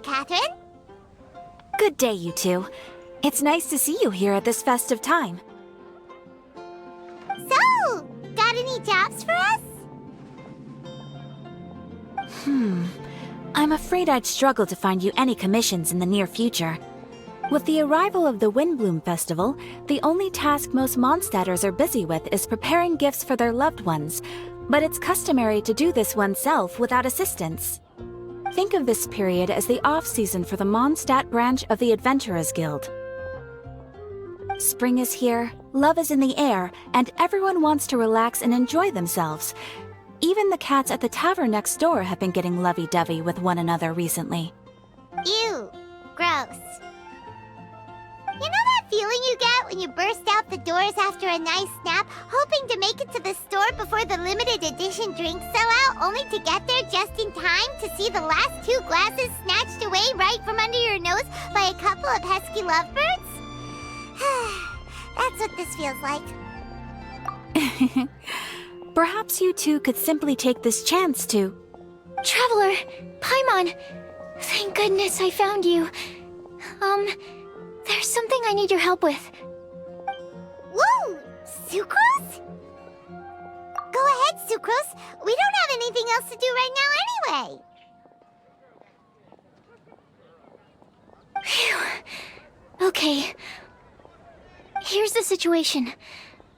Catherine. Good day, you two. It's nice to see you here at this festive time. So, got any jobs for us? I'm afraid I'd struggle to find you any commissions in the near future. With the arrival of the Windbloom Festival, the only task most Mondstadters are busy with is preparing gifts for their loved ones, but it's customary to do this oneself without assistance. Think of this period as the off-season for the Mondstadt branch of the Adventurers Guild. Spring is here, love is in the air, and everyone wants to relax and enjoy themselves. Even the cats at the tavern next door have been getting lovey-dovey with one another recently. Ew, gross. You know that feeling you get when you burst out the doors after a nice nap, hoping to make it to the store before the limited edition drinks sell out, only to get there just in time to see the last 2 glasses snatched away right from under your nose by a couple of pesky lovebirds? That's what this feels like. Perhaps you two could simply take this chance to... Traveler! Paimon! Thank goodness I found you. There's something I need your help with. Whoa! Sucrose? Go ahead, Sucrose. We don't have anything else to do right now anyway. Phew. Okay. Here's the situation.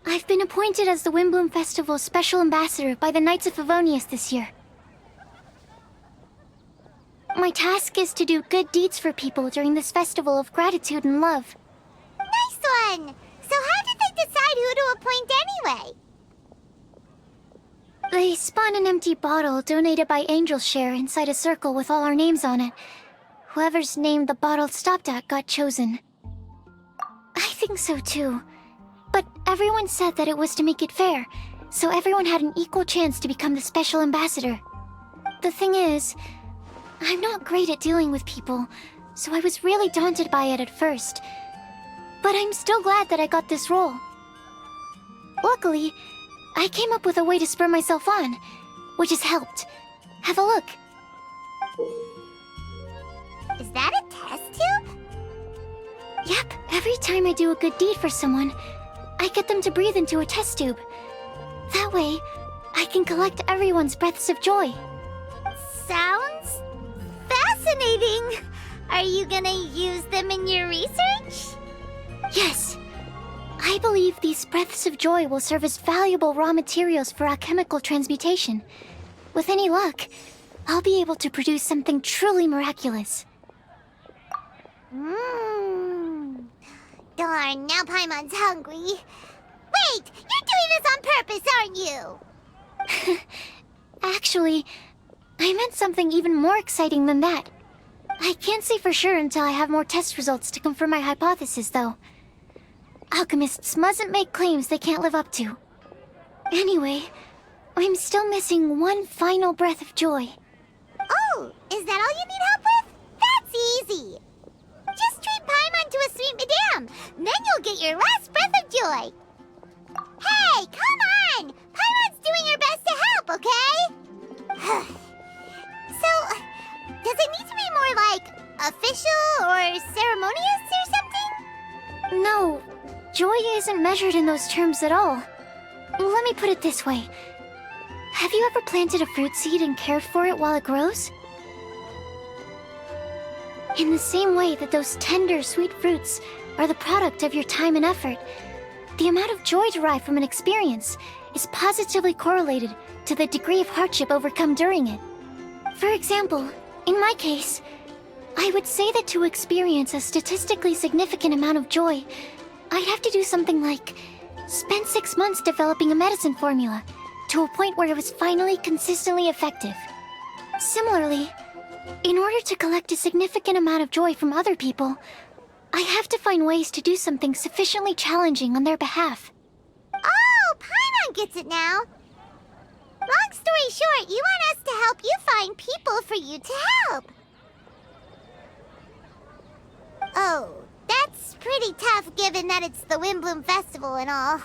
I've been appointed as the Windbloom Festival's special ambassador by the Knights of Favonius this year. My task is to do good deeds for people during this festival of gratitude and love. Nice one! So how did they decide who to appoint anyway? They spun an empty bottle donated by Angel's Share inside a circle with all our names on it. Whoever's name the bottle stopped at got chosen. I think so too. But everyone said that it was to make it fair, so everyone had an equal chance to become the special ambassador. The thing is, I'm not great at dealing with people, so I was really daunted by it at first. But I'm still glad that I got this role. Luckily, I came up with a way to spur myself on, which has helped. Have a look. Is that a test tube? Yep, every time I do a good deed for someone, I get them to breathe into a test tube. That way, I can collect everyone's breaths of joy. Sounds fascinating. Are you gonna use them in your research? Yes. I believe these breaths of joy will serve as valuable raw materials for alchemical transmutation. With any luck, I'll be able to produce something truly miraculous. Darn, now Paimon's hungry. Wait, you're doing this on purpose, aren't you? Actually, I meant something even more exciting than that. I can't say for sure until I have more test results to confirm my hypothesis, though. Alchemists mustn't make claims they can't live up to. Anyway, I'm still missing one final breath of joy. Oh, is that all you need help with? That's easy. Just treat Paimon to a sweet madame. Then you'll get your last breath of joy. Hey, come on! Paimon's doing her best to help, okay? So, does it need to be more like official or ceremonious or something? No, joy isn't measured in those terms at all. Let me put it this way. Have you ever planted a fruit seed and cared for it while it grows? In the same way that those tender, sweet fruits are the product of your time and effort, the amount of joy derived from an experience is positively correlated to the degree of hardship overcome during it. For example, in my case, I would say that to experience a statistically significant amount of joy, I'd have to do something like spend 6 months developing a medicine formula to a point where it was finally consistently effective. Similarly, in order to collect a significant amount of joy from other people, I have to find ways to do something sufficiently challenging on their behalf. Oh, Paimon gets it now. Long story short, you want us to help you find people for you to help. Oh, that's pretty tough given that it's the Windbloom Festival and all.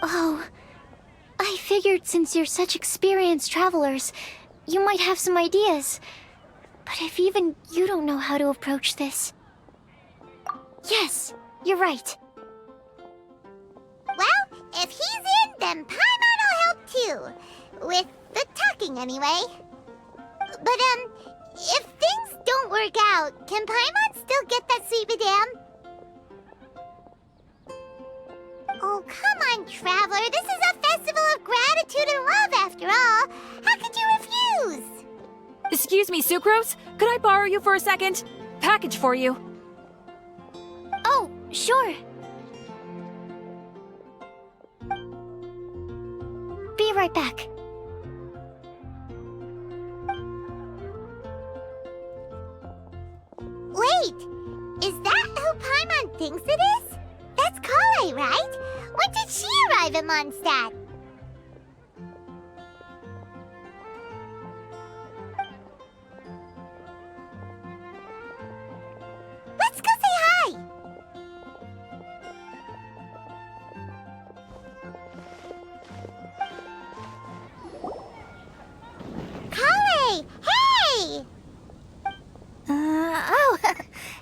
Oh, I figured since you're such experienced travelers, you might have some ideas. But if even you don't know how to approach this... Yes, you're right. Well, if he's in, then Paimon will help too. With the talking, anyway. But, if things don't work out, can Paimon still get that sweet madame? Oh, come on, Traveler. This is a festival of gratitude and love, after all. How could you refuse? Excuse me, Sucrose? Could I borrow you for a second? Package for you. Oh, sure. Be right back. Wait, is that who Paimon thinks it is? That's Kale, right? When did she arrive in Mondstadt? Let's go say hi! Kale! Hey!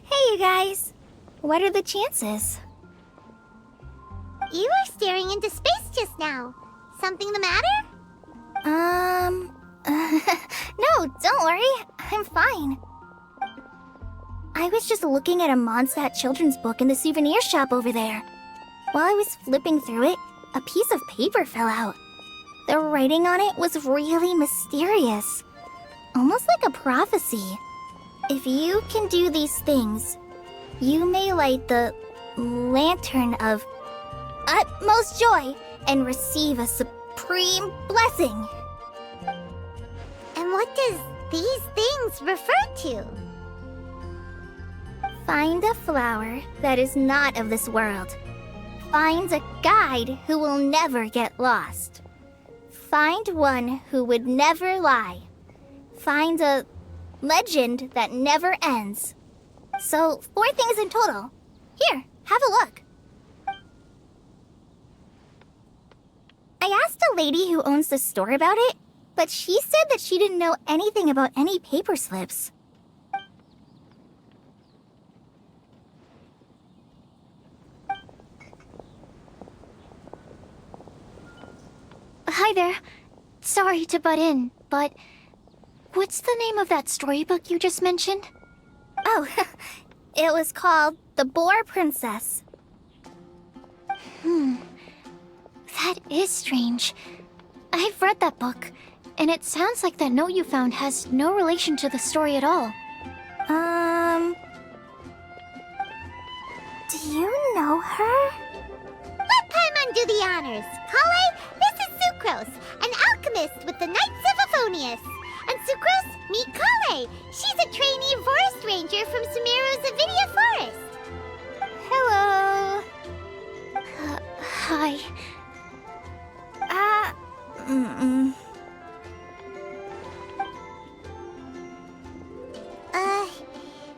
Hey you guys. What are the chances? You were staring into space just now. Something the matter? No, don't worry. I'm fine. I was just looking at a Mondstadt children's book in the souvenir shop over there. While I was flipping through it, a piece of paper fell out. The writing on it was really mysterious. Almost like a prophecy. If you can do these things, you may light the lantern of utmost joy and receive a supreme blessing. And what does these things refer to? Find a flower that is not of this world. Find a guide who will never get lost. Find one who would never lie. Find a legend that never ends. So, 4 things in total. Here, have a look. I asked a lady who owns the store about it, but she said that she didn't know anything about any paper slips. Hi there. Sorry to butt in, but what's the name of that storybook you just mentioned? Oh, it was called The Boar Princess. That is strange. I've read that book, and it sounds like that note you found has no relation to the story at all. Do you know her? Let Paimon do the honors. Kale, this is Sucrose, an alchemist with the Knights of Aphonius. And Sucrose, meet Kale. She's a trainee forest ranger from Sumeru's Avidia Forest. Hello. Hi.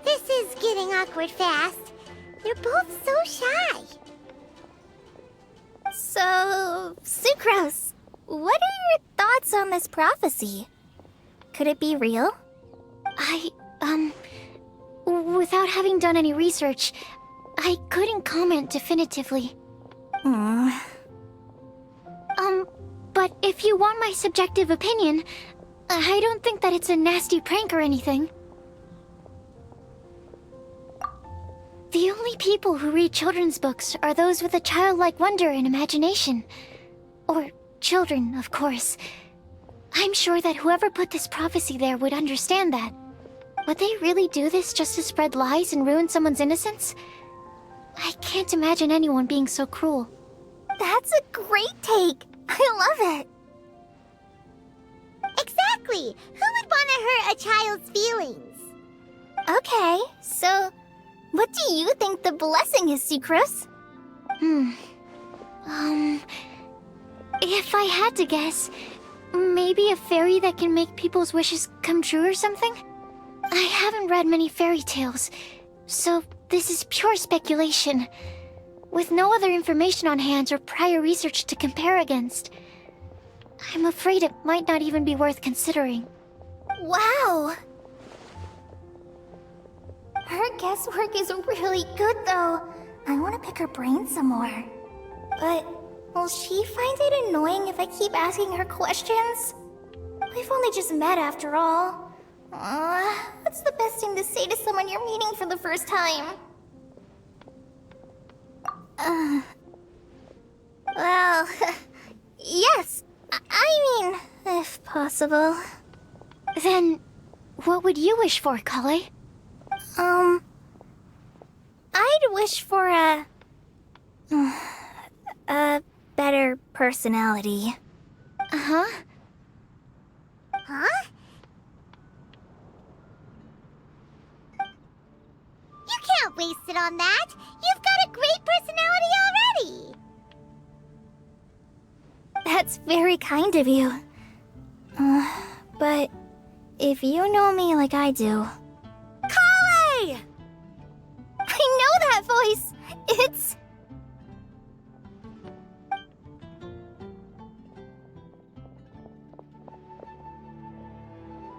This is getting awkward fast. They're both so shy. So, Sucrose, what are your thoughts on this prophecy? Could it be real? Without having done any research, I couldn't comment definitively. But if you want my subjective opinion, I don't think that it's a nasty prank or anything. The only people who read children's books are those with a childlike wonder and imagination. Or children, of course. I'm sure that whoever put this prophecy there would understand that. Would they really do this just to spread lies and ruin someone's innocence? I can't imagine anyone being so cruel. That's a great take! I love it! Exactly! Who would want to hurt a child's feelings? Okay, so what do you think the blessing is, Sucrose? If I had to guess, maybe a fairy that can make people's wishes come true or something? I haven't read many fairy tales, so this is pure speculation. With no other information on hand or prior research to compare against, I'm afraid it might not even be worth considering. Wow! guesswork is really good, though. I want to pick her brain some more. But will she find it annoying if I keep asking her questions? We've only just met after all. What's the best thing to say to someone you're meeting for the first time? Well, yes. I mean, if possible. Then, what would you wish for, Kale? I'd wish for a better personality. Uh-huh. Huh? You can't waste it on that. You've got a great personality already. That's very kind of you. But if you know me like I do... Kale! I know that voice! It's...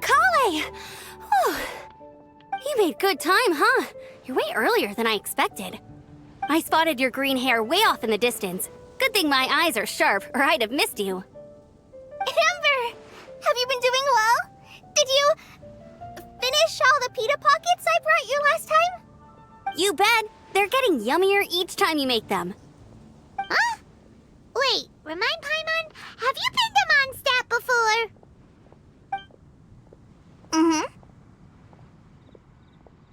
Kale! You made good time, huh? You're way earlier than I expected. I spotted your green hair way off in the distance. Good thing my eyes are sharp, or I'd have missed you. Amber! Have you been doing well? Did you... finish all the pita pockets I brought you last time? You bet. They're getting yummier each time you make them. Huh? Wait, remind Paimon, have you been to Mondstadt before? Mm-hmm.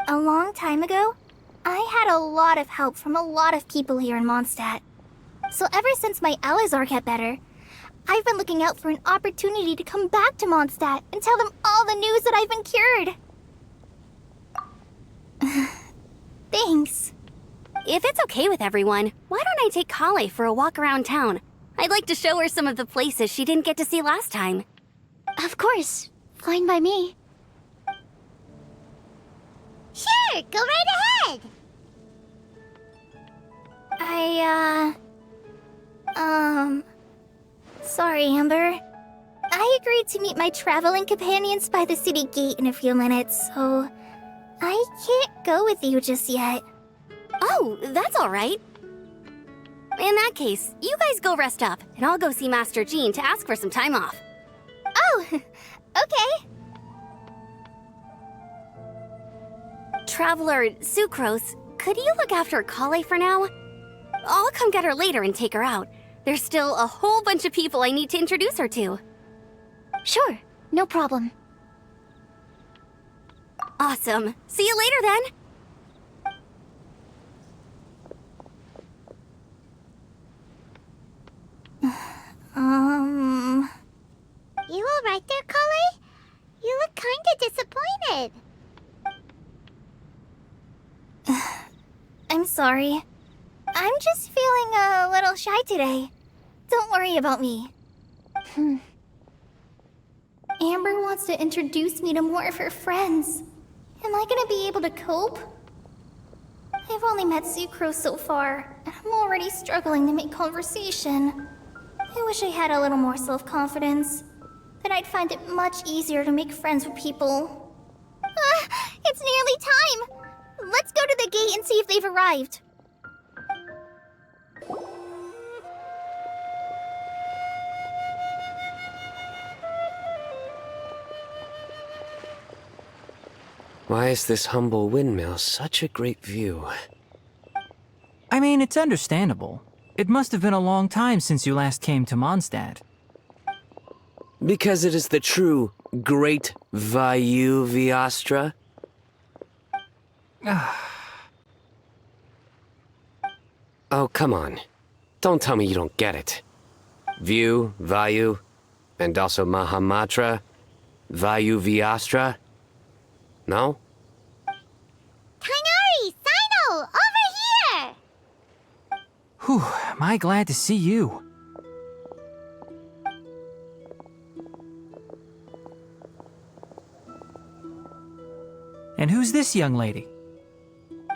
A long time ago, I had a lot of help from a lot of people here in Mondstadt. So ever since my Elizar got better, I've been looking out for an opportunity to come back to Mondstadt and tell them all the news that I've been cured. Thanks. If it's okay with everyone, why don't I take Kale for a walk around town? I'd like to show her some of the places she didn't get to see last time. Of course. Fine by me. Sure, go right ahead. Sorry, Amber. I agreed to meet my traveling companions by the city gate in a few minutes, so I can't go with you just yet. Oh, that's all right. In that case, you guys go rest up, and I'll go see Master Jean to ask for some time off. Oh, okay. Traveler Sucrose, could you look after Kale for now? I'll come get her later and take her out. There's still a whole bunch of people I need to introduce her to. Sure, no problem. Awesome. See you later then. You all right there, Kale? You look kinda disappointed. I'm sorry. I'm just feeling a little shy today. Don't worry about me. Amber wants to introduce me to more of her friends. Am I gonna be able to cope? I've only met Sucrose so far, and I'm already struggling to make conversation. I wish I had a little more self-confidence. Then I'd find it much easier to make friends with people. It's nearly time! Let's go to the gate and see if they've arrived. Why is this humble windmill such a great view? I mean, it's understandable. It must have been a long time since you last came to Mondstadt. Because it is the true Great Vayu Viastra? Oh, come on. Don't tell me you don't get it. View, Vayu, and also Mahamatra, Vayu Viastra? No? Kainari, Sino, over here! Whew, am I glad to see you. And who's this young lady?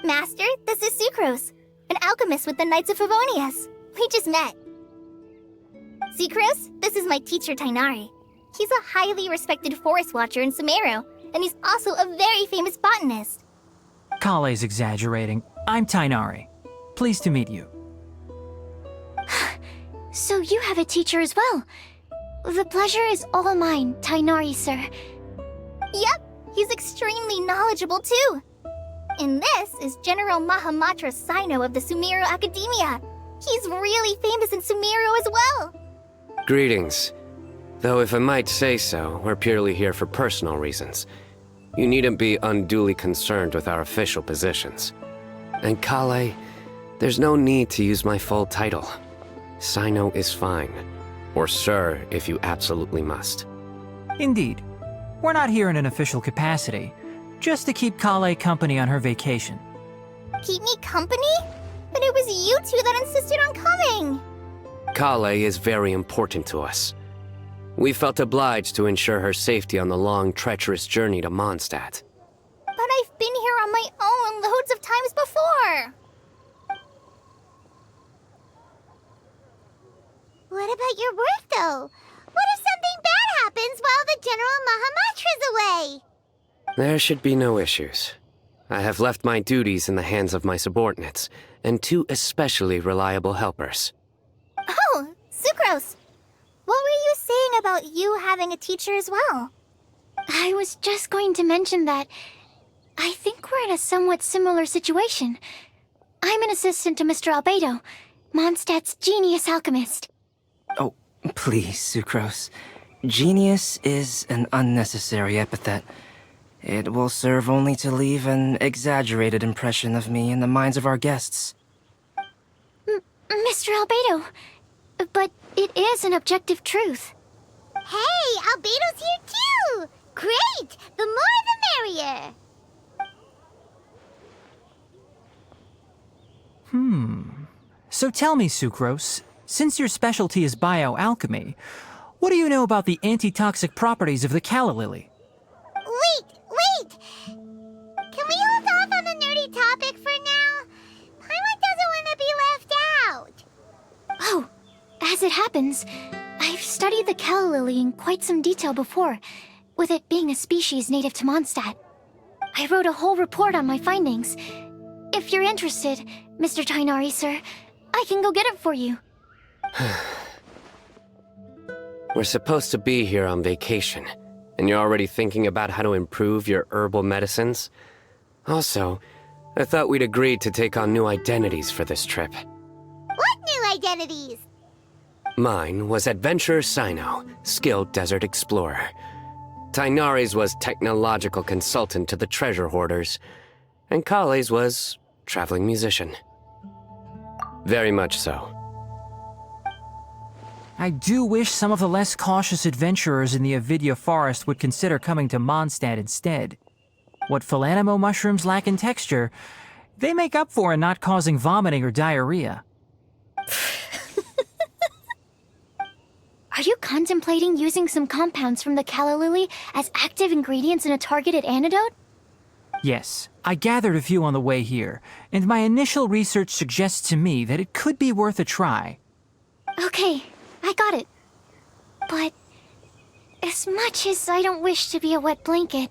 Master, this is Sucrose, an alchemist with the Knights of Favonius. We just met. Sucrose, this is my teacher Tainari. He's a highly respected forest watcher in Sumeru, and he's also a very famous botanist. Kale's exaggerating. I'm Tainari. Pleased to meet you. So you have a teacher as well. The pleasure is all mine, Tainari, sir. Yep, he's extremely knowledgeable too. And this is General Mahamatra Sino of the Sumeru Academia. He's really famous in Sumeru as well. Greetings. Though if I might say so, we're purely here for personal reasons. You needn't be unduly concerned with our official positions. And Kale, there's no need to use my full title. Sino is fine. Or sir, if you absolutely must. Indeed. We're not here in an official capacity, just to keep Kale company on her vacation. Keep me company? But it was you two that insisted on coming. Kale is very important to us. We felt obliged to ensure her safety on the long, treacherous journey to Mondstadt. But I've been here on my own loads of times before. What about your work, though? What if something bad happens while the General Mahamatra's away? There should be no issues. I have left my duties in the hands of my subordinates, and 2 especially reliable helpers. Oh, Sucrose. What were you saying about you having a teacher as well? I was just going to mention that I think we're in a somewhat similar situation. I'm an assistant to Mr. Albedo, Mondstadt's genius alchemist. Oh, please, Sucrose. Genius is an unnecessary epithet. It will serve only to leave an exaggerated impression of me in the minds of our guests. Mr. Albedo, but it is an objective truth. Hey, Albedo's here too! Great! The more the merrier! So tell me, Sucrose, since your specialty is bioalchemy, what do you know about the antitoxic properties of the calla lily? Wait! Can we hold off on the nerdy topic for now? Paimon doesn't want to be left out. Oh, as it happens, I've studied the calla lily in quite some detail before, with it being a species native to Mondstadt. I wrote a whole report on my findings. If you're interested, Mr. Tainari, sir, I can go get it for you. We're supposed to be here on vacation, and you're already thinking about how to improve your herbal medicines? Also, I thought we'd agreed to take on new identities for this trip. What new identities? Mine was Adventurer Sino, skilled desert explorer. Tainari's was technological consultant to the treasure hoarders, and Kale's was traveling musician. Very much so. I do wish some of the less cautious adventurers in the Avidya forest would consider coming to Mondstadt instead. What Philanimo mushrooms lack in texture, they make up for in not causing vomiting or diarrhea. Are you contemplating using some compounds from the calla lily as active ingredients in a targeted antidote? Yes, I gathered a few on the way here, and my initial research suggests to me that it could be worth a try. Okay, I got it. But as much as I don't wish to be a wet blanket,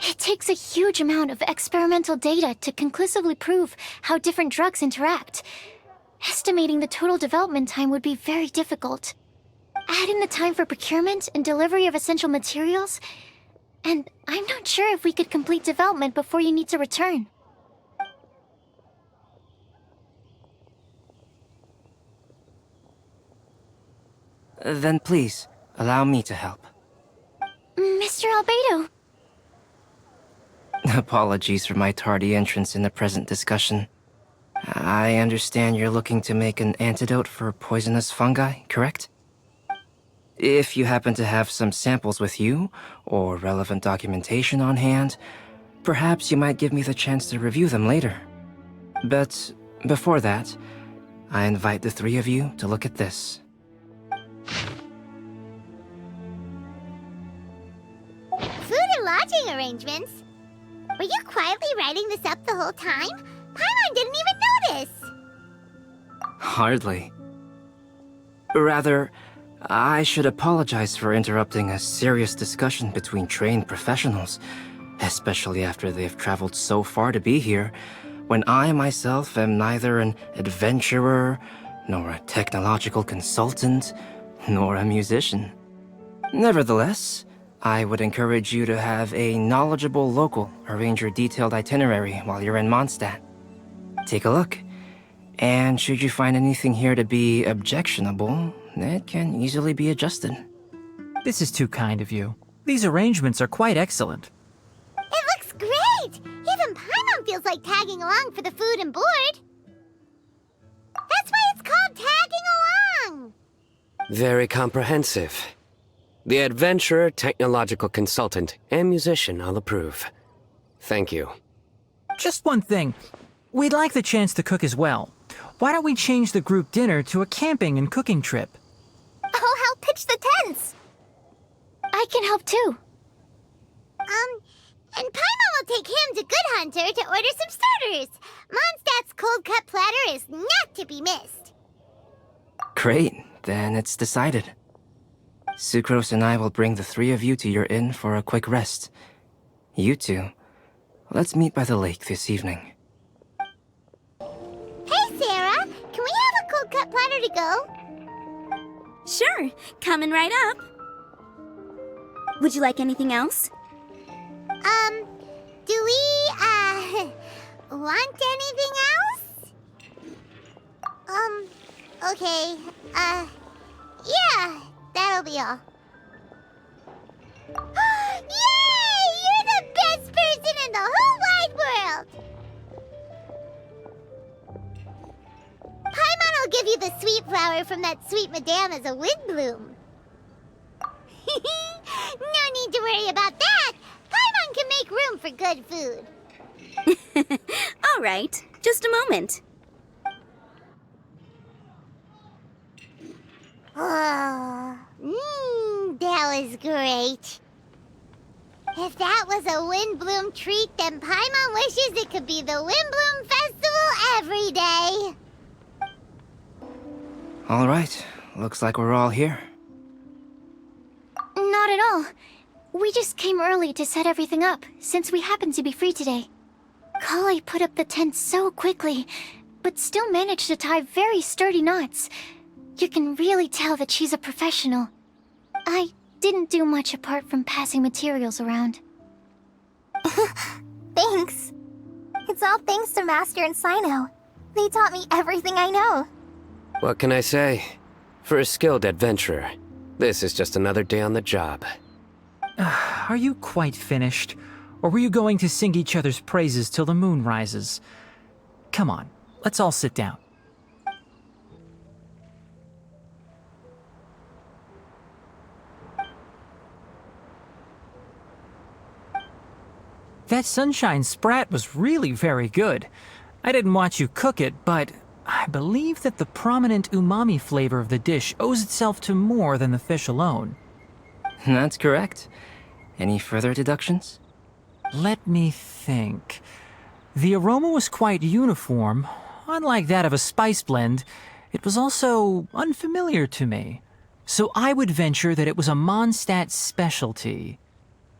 it takes a huge amount of experimental data to conclusively prove how different drugs interact. Estimating the total development time would be very difficult. Add in the time for procurement and delivery of essential materials, and I'm not sure if we could complete development before you need to return. Then please, allow me to help. Mr. Albedo! Apologies for my tardy entrance in the present discussion. I understand you're looking to make an antidote for poisonous fungi, correct? If you happen to have some samples with you, or relevant documentation on hand, perhaps you might give me the chance to review them later. But before that, I invite the 3 of you to look at this. Food and lodging arrangements? Were you quietly writing this up the whole time? Paimon didn't even notice! Hardly. Rather, I should apologize for interrupting a serious discussion between trained professionals. especially after they've traveled so far to be here, when I myself am neither an adventurer, nor a technological consultant, nor a musician. Nevertheless, I would encourage you to have a knowledgeable local arrange your detailed itinerary while you're in Mondstadt. Take a look, and should you find anything here to be objectionable, it can easily be adjusted. This is too kind of you. These arrangements are quite excellent. It looks great! Even Paimon feels like tagging along for the food and board. That's why it's called tagging along! Very comprehensive. The adventurer, technological consultant, and musician all approve. Thank you. Just one thing. We'd like the chance to cook as well. Why don't we change the group dinner to a camping and cooking trip? I'll help pitch the tents. I can help too. And Paimon will take him to Good Hunter to order some starters. Mondstadt's cold-cut platter is not to be missed. Great, then it's decided. Sucrose and I will bring the three of you to your inn for a quick rest. You two, let's meet by the lake this evening. Hey, Sarah! Can we have a cold-cut platter to go? Sure, coming right up. Would you like anything else? Do we, want anything else? Okay, yeah, that'll be all. Yay! You're the best person in the whole wide world! Paimon will give you the sweet flower from that sweet madame as a windbloom. No need to worry about that! Paimon can make room for good food. All right, just a moment. Oh, that was great. If that was a Windbloom treat, then Paimon wishes it could be the Windbloom Festival every day. All right, looks like we're all here. Not at all. We just came early to set everything up, since we happen to be free today. Kale put up the tent so quickly, but still managed to tie very sturdy knots. You can really tell that she's a professional. I didn't do much apart from passing materials around. Thanks. It's all thanks to Master and Sino. They taught me everything I know. What can I say? For a skilled adventurer, this is just another day on the job. Are you quite finished? Or were you going to sing each other's praises till the moon rises? Come on, let's all sit down. That sunshine sprat was really very good. I didn't watch you cook it, but I believe that the prominent umami flavor of the dish owes itself to more than the fish alone. That's correct. Any further deductions? Let me think. The aroma was quite uniform. Unlike that of a spice blend, it was also unfamiliar to me. So I would venture that it was a Mondstadt specialty.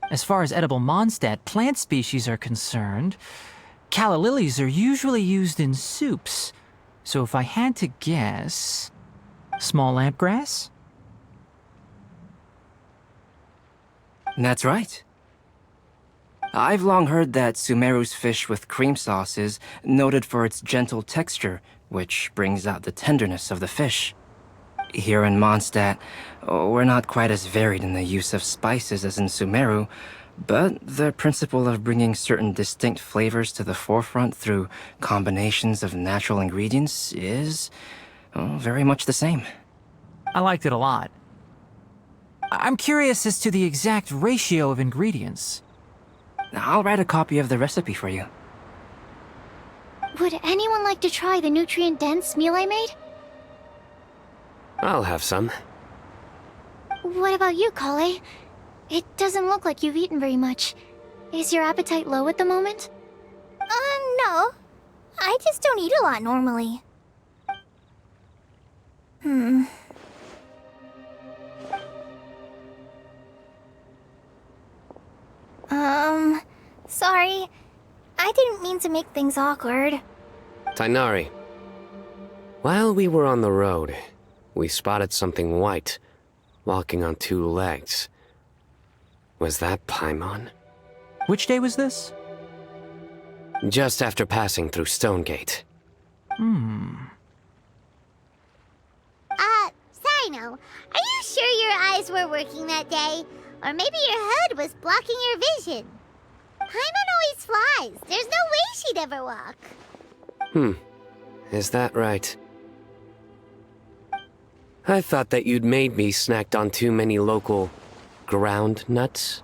As far as edible Mondstadt plant species are concerned, calla lilies are usually used in soups. So if I had to guess... small lampgrass? That's right. I've long heard that Sumeru's fish with cream sauce is noted for its gentle texture, which brings out the tenderness of the fish. Here in Mondstadt, we're not quite as varied in the use of spices as in Sumeru, but the principle of bringing certain distinct flavors to the forefront through combinations of natural ingredients is very much the same. I liked it a lot. I'm curious as to the exact ratio of ingredients. I'll write a copy of the recipe for you. Would anyone like to try the nutrient-dense meal I made? I'll have some. What about you, Kale? It doesn't look like you've eaten very much. Is your appetite low at the moment? No. I just don't eat a lot normally. Sorry. I didn't mean to make things awkward. Tainari. While we were on the road, we spotted something white, walking on two legs. Was that Paimon? Which day was this? Just after passing through Stonegate. Sino, are you sure your eyes were working that day? Or maybe your hood was blocking your vision? Paimon always flies. There's no way she'd ever walk. Is that right? I thought that you'd made me snacked on too many local ground nuts.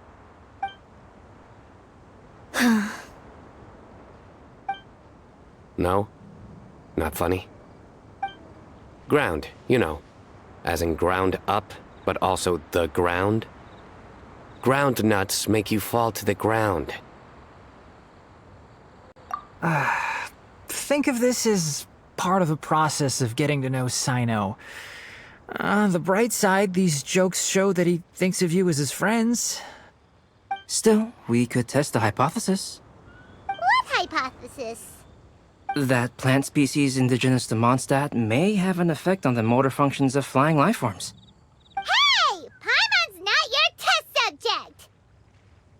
No? Not funny? Ground, you know. As in ground up, but also the ground. Ground nuts make you fall to the ground. Think of this as part of the process of getting to know Sino. On the bright side, these jokes show that he thinks of you as his friends. Still, we could test the hypothesis. What hypothesis? That plant species indigenous to Mondstadt may have an effect on the motor functions of flying lifeforms. Hey! Paimon's not your test subject!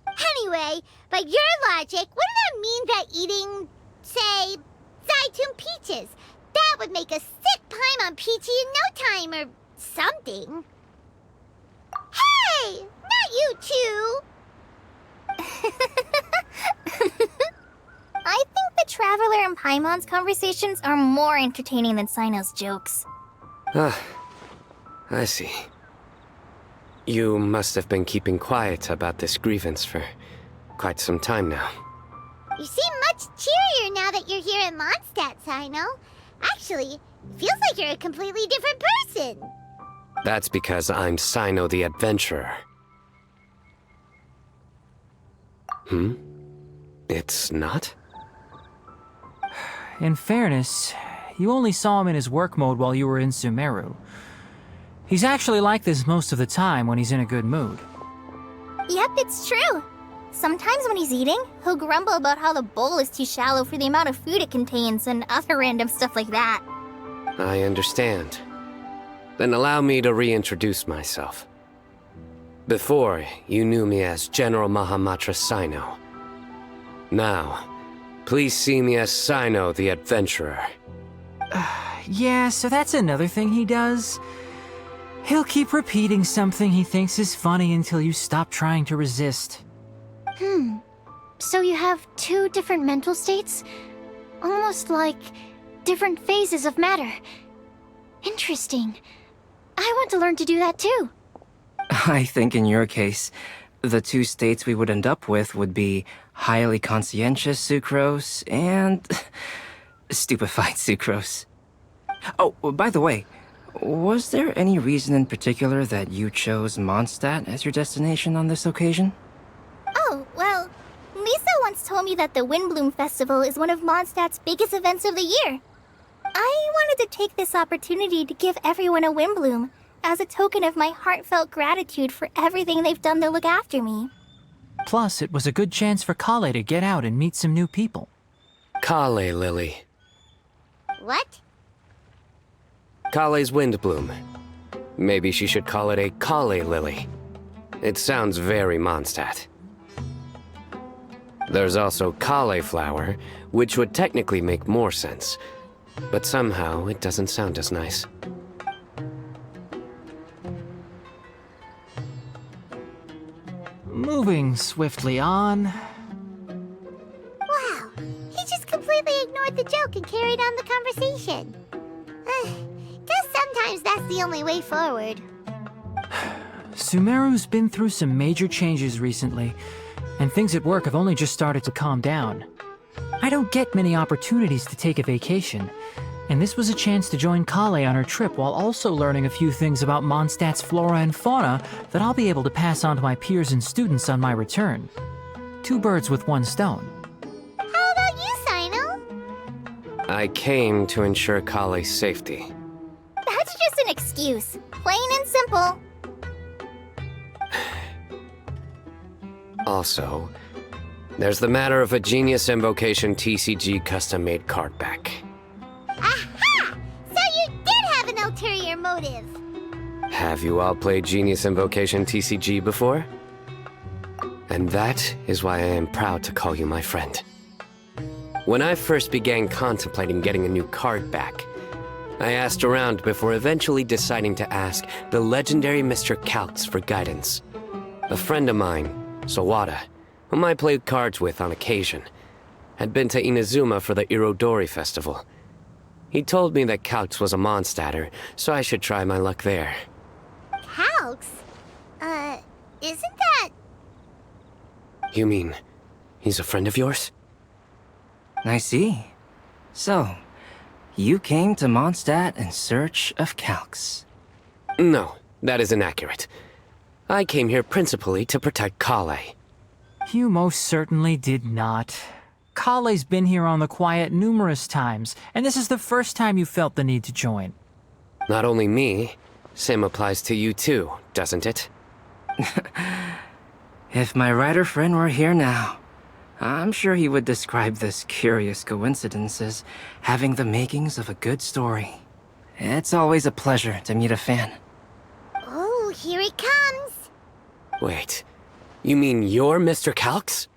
Anyway, by your logic, wouldn't that mean that eating, say, Zaitun peaches, that would make a sick Paimon peachy in no time or something? Hey! Not you two! I think the Traveler and Paimon's conversations are more entertaining than Sino's jokes. I see. You must have been keeping quiet about this grievance for quite some time now. You seem much cheerier now that you're here in Mondstadt, Sino. Actually, feels like you're a completely different person. That's because I'm Sino the Adventurer. It's not? In fairness, you only saw him in his work mode while you were in Sumeru. He's actually like this most of the time when he's in a good mood. Yep, it's true. Sometimes when he's eating, he'll grumble about how the bowl is too shallow for the amount of food it contains and other random stuff like that. I understand. Then allow me to reintroduce myself. Before, you knew me as General Mahamatra Sino. Now, please see me as Sino the Adventurer. Yeah, so that's another thing he does. He'll keep repeating something he thinks is funny until you stop trying to resist. So you have two different mental states? Almost like different phases of matter. Interesting. I want to learn to do that too. I think in your case, the two states we would end up with would be highly conscientious sucrose and stupefied sucrose. Oh, by the way, was there any reason in particular that you chose Mondstadt as your destination on this occasion? Oh, well, Lisa once told me that the Windbloom Festival is one of Mondstadt's biggest events of the year. I wanted to take this opportunity to give everyone a Windbloom, as a token of my heartfelt gratitude for everything they've done to look after me. Plus, it was a good chance for Kale to get out and meet some new people. Kale Lily. What? Kale's Windbloom. Maybe she should call it a Kale Lily. It sounds very Mondstadt. There's also cauliflower, which would technically make more sense, but somehow it doesn't sound as nice. Moving swiftly on. Wow, he just completely ignored the joke and carried on the conversation. Guess sometimes that's the only way forward. Sumeru's been through some major changes recently, and things at work have only just started to calm down. I don't get many opportunities to take a vacation, and this was a chance to join Kale on her trip while also learning a few things about Mondstadt's flora and fauna that I'll be able to pass on to my peers and students on my return. Two birds with one stone. How about you, Sino? I came to ensure Kale's safety. That's just an excuse. Plain and simple. Also, There's the matter of a Genius Invocation TCG custom-made card back. Aha! So you did have an ulterior motive. Have you all played Genius Invocation TCG before? And that is why I am proud to call you my friend. When I first began contemplating getting a new card back, I asked around before eventually deciding to ask the legendary Mr. Calx for guidance. A friend of mine, Sawada, whom I played cards with on occasion, had been to Inazuma for the Irodori festival. He told me that Calx was a Mondstatter, so I should try my luck there. Calx? Isn't that... You mean, he's a friend of yours? I see. So, you came to Mondstadt in search of Calx. No, that is inaccurate. I came here principally to protect Kale. You most certainly did not. Kale's been here on the quiet numerous times, and this is the first time you felt the need to join. Not only me, same applies to you too, doesn't it? If my writer friend were here now, I'm sure he would describe this curious coincidence as having the makings of a good story. It's always a pleasure to meet a fan. Oh, here he comes. Wait, you mean you're Mr. Calx?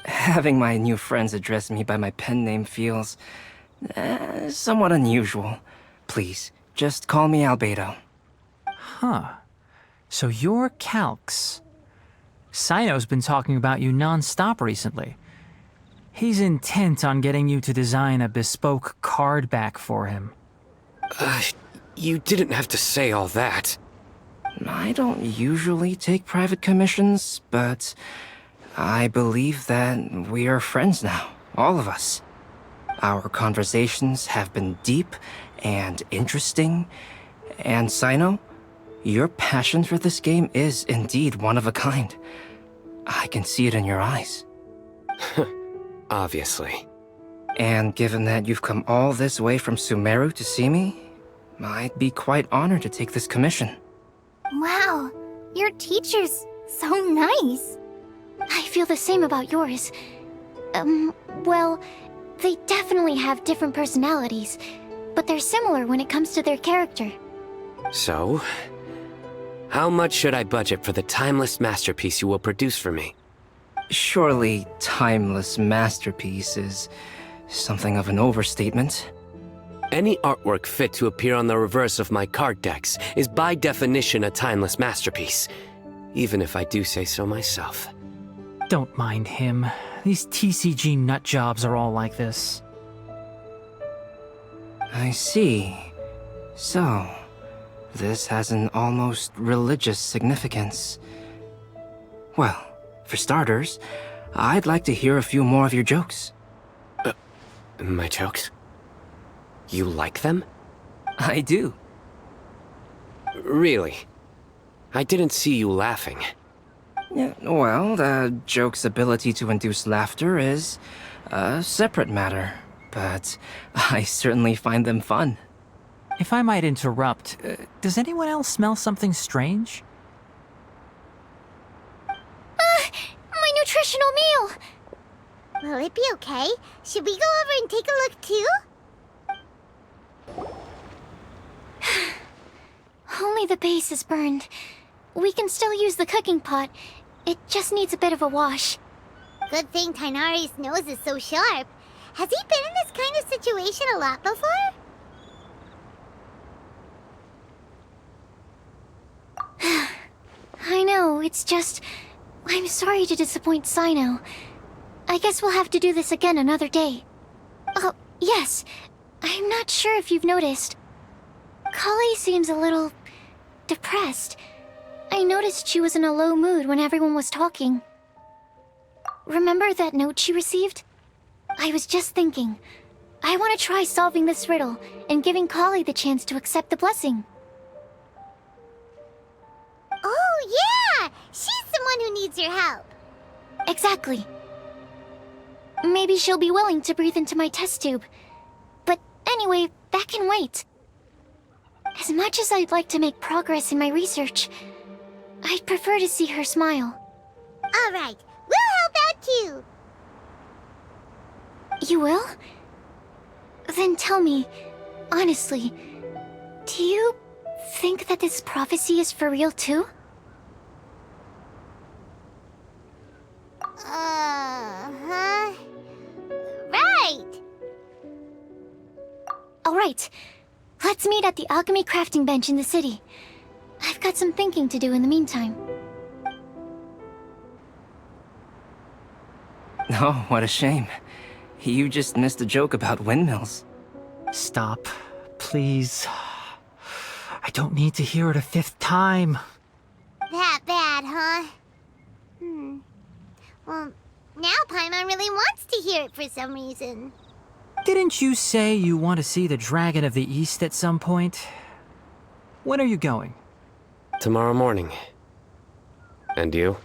Having my new friends address me by my pen name feels... somewhat unusual. Please, just call me Albedo. Huh. So you're Calx. Sino's been talking about you non-stop recently. He's intent on getting you to design a bespoke card back for him. You didn't have to say all that. I don't usually take private commissions, but I believe that we are friends now, all of us. Our conversations have been deep and interesting, and Sino, your passion for this game is indeed one of a kind. I can see it in your eyes. Obviously. And given that you've come all this way from Sumeru to see me, I'd be quite honored to take this commission. Wow, your teacher's so nice. I feel the same about yours. Well, they definitely have different personalities, but they're similar when it comes to their character. So, how much should I budget for the timeless masterpiece you will produce for me? Surely, timeless masterpiece is something of an overstatement. Any artwork fit to appear on the reverse of my card decks is by definition a timeless masterpiece, even if I do say so myself. Don't mind him. These TCG nutjobs are all like this. I see. So, this has an almost religious significance. Well, for starters, I'd like to hear a few more of your jokes. My jokes? You like them? I do. Really? I didn't see you laughing. Yeah, well, the joke's ability to induce laughter is a separate matter, but I certainly find them fun. If I might interrupt, does anyone else smell something strange? My nutritional meal! Will it be okay? Should we go over and take a look too? Only the base is burned. We can still use the cooking pot. It just needs a bit of a wash. Good thing Tainari's nose is so sharp. Has he been in this kind of situation a lot before? I know, it's just... I'm sorry to disappoint Sino. I guess we'll have to do this again another day. Oh, yes. I'm not sure if you've noticed. Kale seems a little... depressed. I noticed she was in a low mood when everyone was talking. Remember that note she received? I was just thinking. I want to try solving this riddle and giving Kale the chance to accept the blessing. Oh, yeah! She's someone who needs your help. Exactly. Maybe she'll be willing to breathe into my test tube. But anyway, that can wait. As much as I'd like to make progress in my research, I'd prefer to see her smile. All right, we'll help out too. You will? Then tell me, honestly, do you think that this prophecy is for real too? Uh-huh. Right! Alright, let's meet at the alchemy crafting bench in the city. I've got some thinking to do in the meantime. Oh, what a shame. You just missed a joke about windmills. Stop, please. I don't need to hear it a fifth time. That bad, huh? Well, now Paimon really wants to hear it for some reason. Didn't you say you want to see the Dragon of the East at some point? When are you going? Tomorrow morning. And you?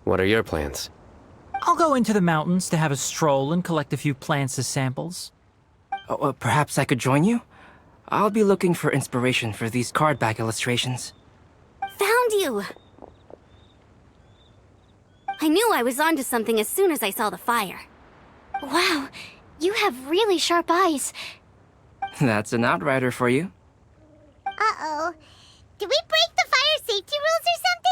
What are your plans? I'll go into the mountains to have a stroll and collect a few plants as samples. Oh, perhaps I could join you? I'll be looking for inspiration for these card back illustrations. Found you! I knew I was onto something as soon as I saw the fire. Wow, you have really sharp eyes. That's an outrider for you. Uh-oh. Did we break the fire safety rules or something?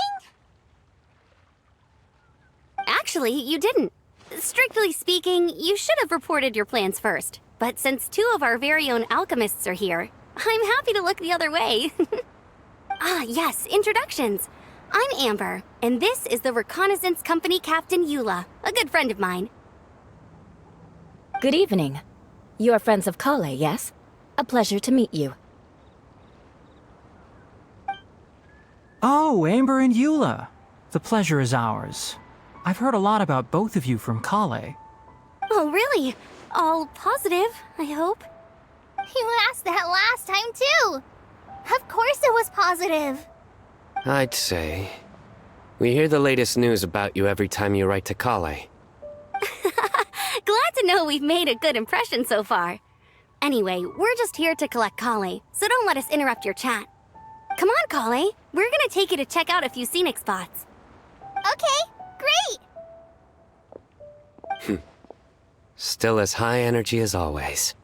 Actually, you didn't. Strictly speaking, you should have reported your plans first. But since two of our very own alchemists are here, I'm happy to look the other way. Ah, yes, introductions. I'm Amber, and this is the Reconnaissance Company Captain Eula, a good friend of mine. Good evening. You are friends of Kale, yes? A pleasure to meet you. Oh, Amber and Eula. The pleasure is ours. I've heard a lot about both of you from Kale. Oh, really? All positive, I hope. You asked that last time, too. Of course it was positive. I'd say. We hear the latest news about you every time you write to Kale. Glad to know we've made a good impression so far. Anyway, we're just here to collect Kale, so don't let us interrupt your chat. Come on, Kale. We're gonna take you to check out a few scenic spots. Okay, great. Still as high energy as always.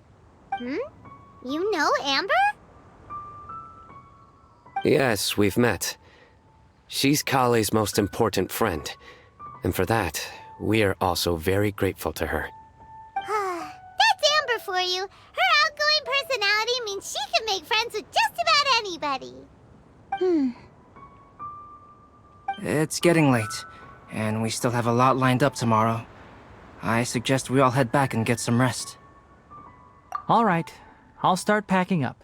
You know Amber? Yes, we've met. She's Kale's most important friend. And for that, we are also very grateful to her. That's Amber for you. Her outgoing personality means she can make friends with just about anybody. It's getting late, and we still have a lot lined up tomorrow. I suggest we all head back and get some rest. All right, I'll start packing up.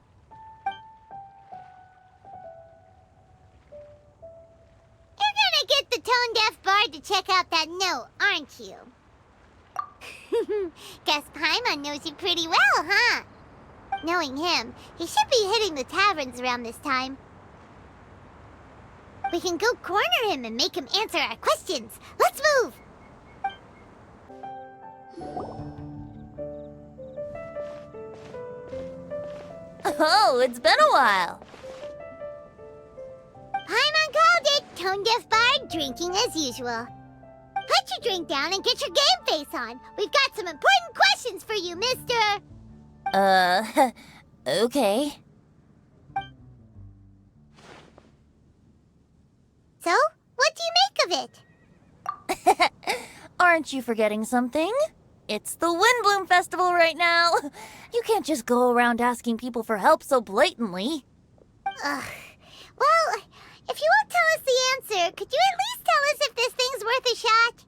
You're gonna get the tone-deaf bard to check out that note, aren't you? Guess Paimon knows you pretty well, huh? Knowing him, he should be hitting the taverns around this time. We can go corner him and make him answer our questions. Let's move! Oh, it's been a while. Paimon called it, tone-deaf bard, drinking as usual. Put your drink down and get your game face on. We've got some important questions for you, mister. Okay. So, what do you make of it? Aren't you forgetting something? It's the Windbloom Festival right now. You can't just go around asking people for help so blatantly. Ugh. Well, if you won't tell us the answer, could you at least tell us if this thing's worth a shot?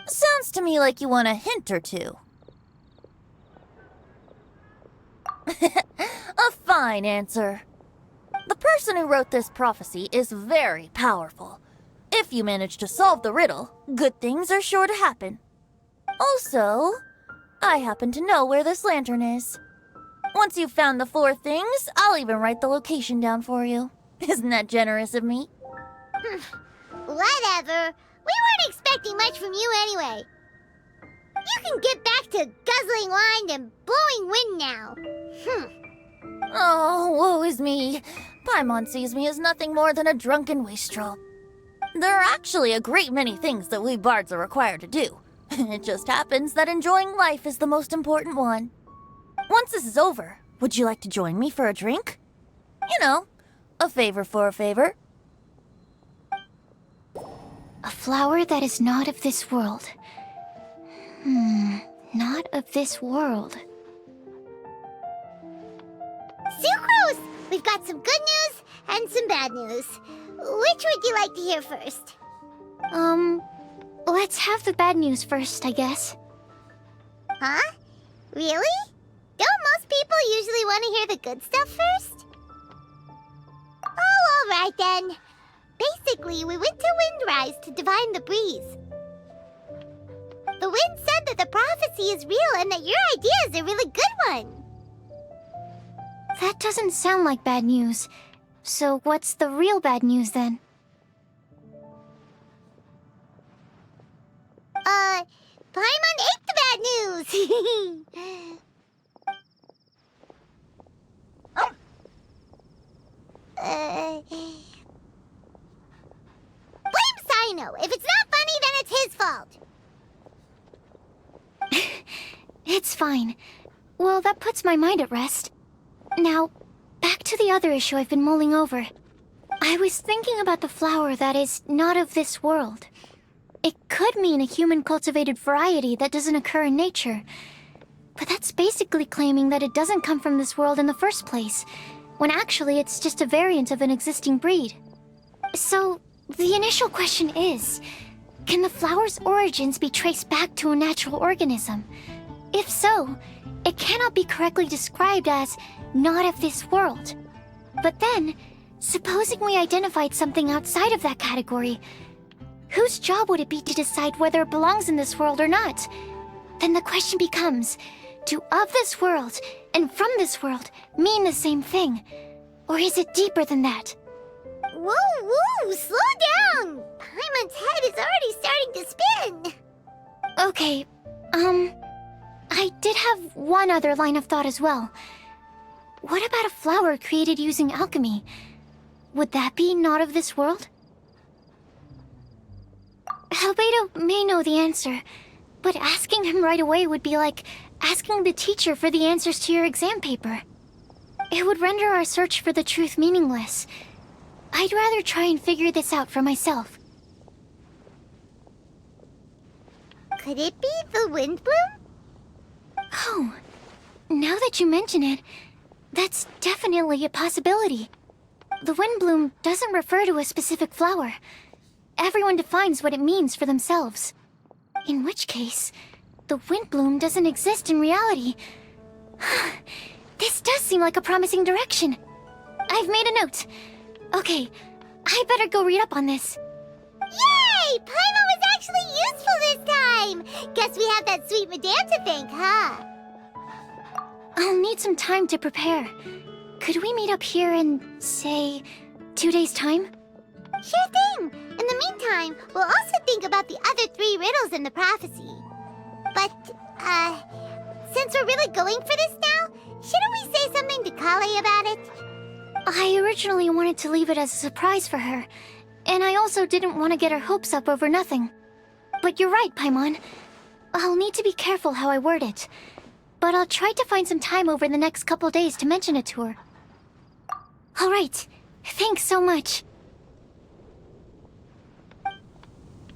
Sounds to me like you want a hint or two. A fine answer. The person who wrote this prophecy is very powerful. If you manage to solve the riddle, good things are sure to happen. Also, I happen to know where this lantern is. Once you've found the 4 things, I'll even write the location down for you. Isn't that generous of me? Whatever. We weren't expecting much from you anyway. You can get back to guzzling wine and blowing wind now. Oh, woe is me. Paimon sees me as nothing more than a drunken wastrel. There are actually a great many things that we bards are required to do, It just happens that enjoying life is the most important one. Once this is over, would you like to join me for a drink? You know, a favor for a favor. A flower that is not of this world. Not of this world. Sucrose! We've got some good news and some bad news. Which would you like to hear first? Let's have the bad news first, I guess. Huh? Really? Don't most people usually want to hear the good stuff first? Oh, alright then. Basically, we went to Windrise to divine the breeze. The wind said that the prophecy is real and that your idea is a really good one. That doesn't sound like bad news. So what's the real bad news then? Paimon ate the bad news! Blame Sino! If it's not funny, then it's his fault! It's fine. Well, that puts my mind at rest. Now, back to the other issue I've been mulling over. I was thinking about the flower that is not of this world. It could mean a human-cultivated variety that doesn't occur in nature. But that's basically claiming that it doesn't come from this world in the first place, when actually it's just a variant of an existing breed. So, the initial question is, can the flower's origins be traced back to a natural organism? If so, it cannot be correctly described as not of this world. But then, supposing we identified something outside of that category, whose job would it be to decide whether it belongs in this world or not? Then the question becomes, do of this world and from this world mean the same thing? Or is it deeper than that? Whoa, slow down! Paimon's head is already starting to spin! Okay, I did have one other line of thought as well. What about a flower created using alchemy? Would that be not of this world? Albedo may know the answer, but asking him right away would be like asking the teacher for the answers to your exam paper. It would render our search for the truth meaningless. I'd rather try and figure this out for myself. Could it be the wind bloom? Oh, now that you mention it, that's definitely a possibility. The wind bloom doesn't refer to a specific flower. Everyone defines what it means for themselves. In which case, the wind bloom doesn't exist in reality. This does seem like a promising direction. I've made a note. Okay, I better go read up on this. Yay! Paimon was actually useful this time! Guess we have that sweet madame to thank, huh? I'll need some time to prepare. Could we meet up here in, say, 2 days' time? Sure thing! In the meantime, we'll also think about the other 3 riddles in the prophecy. But, since we're really going for this now, shouldn't we say something to Kale about it? I originally wanted to leave it as a surprise for her, and I also didn't want to get her hopes up over nothing. But you're right, Paimon. I'll need to be careful how I word it. But I'll try to find some time over the next couple days to mention it to her. Alright, thanks so much.